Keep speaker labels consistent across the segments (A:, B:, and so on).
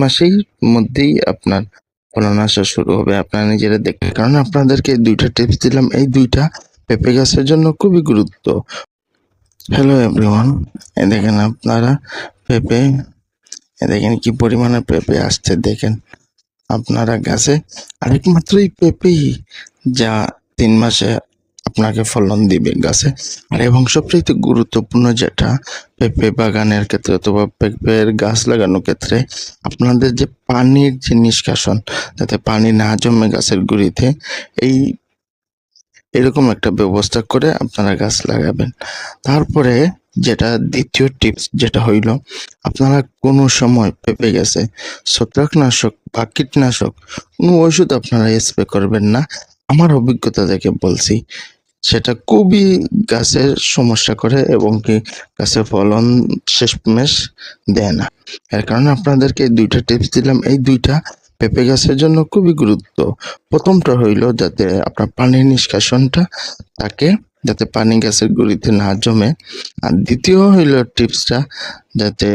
A: মাসেই মধ্যেই আপনার ফলন আসা শুরু হবে। আপনারা নিজেরা দেখবেন। কারণ আপনাদেরকে ২টা টিপস দিলাম। এই ২টা পেঁপে গাছের জন্য খুবই গুরুত্ব। হ্যালো এভরিওয়ান, দেখেন আপনারা পেঁপে, দেখেন কি পরিমাণে পেঁপে আসছে দেখেন আপনারা গাছে। আর একমাত্রই পেঁপেই যা ৩ মাসে আপনাকে ফলন দিবে গাছে। আর এবং সবচাইতে গুরুত্বপূর্ণ যেটা পেঁপে বাগানের ক্ষেত্রে অথবা পেঁপের গাছ লাগানোর ক্ষেত্রে আপনাদের যে পানির যে নিষ্কাশন, যাতে পানি না জমে গাছের গুঁড়িতে, এরকম একটা ব্যবস্থা করে আপনারা গাছ লাগাবেন। তারপরে যেটা দ্বিতীয় টিপস যেটা হইল, আপনারা কোনো সময় পেঁপে গাছে ছত্রাকনাশক বা কীটনাশক কোনো ওষুধ আপনারা স্প্রে করবেন না। আমার অভিজ্ঞতা থেকে বলছি, সেটা খুবই গাছের সমস্যা করে এবং কি গাছের ফলন শেষমেশ দেয় না। এর কারণে আপনাদেরকে ২টা টিপস দিলাম। এই ২টা পেঁপে গাছের জন্য খুবই গুরুত্ব। প্রথমটা হইল যাতে আপনার পানির নিষ্কাশনটা থাকে, যাতে পানি গাছের গুঁড়িতে না জমে। আর দ্বিতীয় হইল টিপসটা, যাতে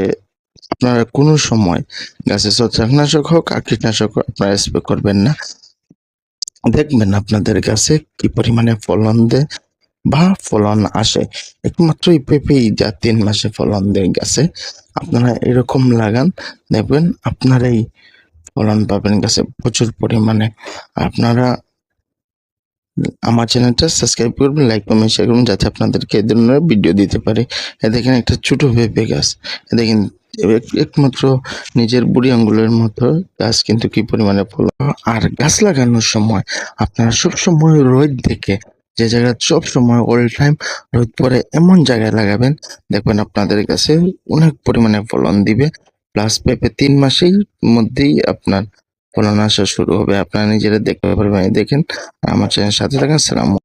A: আপনারা কোনো সময় গাছে ছত্রাকনাশক হোক আর কীটনাশক হোক আপনারা স্প্রে করবেন না। দেখবেন আপনাদের গাছে কি পরিমাণে ফলন দেয় বা ফলন আসে। একমাত্র এই পেঁপেই যা ৩ মাসে ফলন দেয় গাছে। আপনারা এরকম লাগান, দেখবেন আপনারাই ফলন পাবেন গাছে প্রচুর পরিমাণে। আপনারা আমার চ্যানেলটা সাবস্ক্রাইব করবেন, লাইক কমেন্ট শেয়ার করবেন, যাতে আপনাদেরকে এই ধরনের ভিডিও দিতে পারি। দেখেন একটা ছোট পেঁপে গাছ, দেখেন একমাত্র নিজের বুড়ি আঙ্গুলের মতো গাছ, কিন্তু কি পরিমাণে ফলন। আর গাছ লাগানোর সময় আপনারা সবসময় রোদ দেখে, যে জায়গায় সব সময় অল টাইম রোদ পড়ে এমন জায়গায় লাগাবেন, দেখবেন আপনাদের কাছে অনেক পরিমাণে ফলন দিবে। প্লাস পেঁপে ৩ মাসেই মধ্যেই আপনার ফলন আসা শুরু হবে। আপনারা নিজেরা দেখতে পারবেন। দেখেন আমার চ্যানেলের সাথে থাকেন। আসসালামু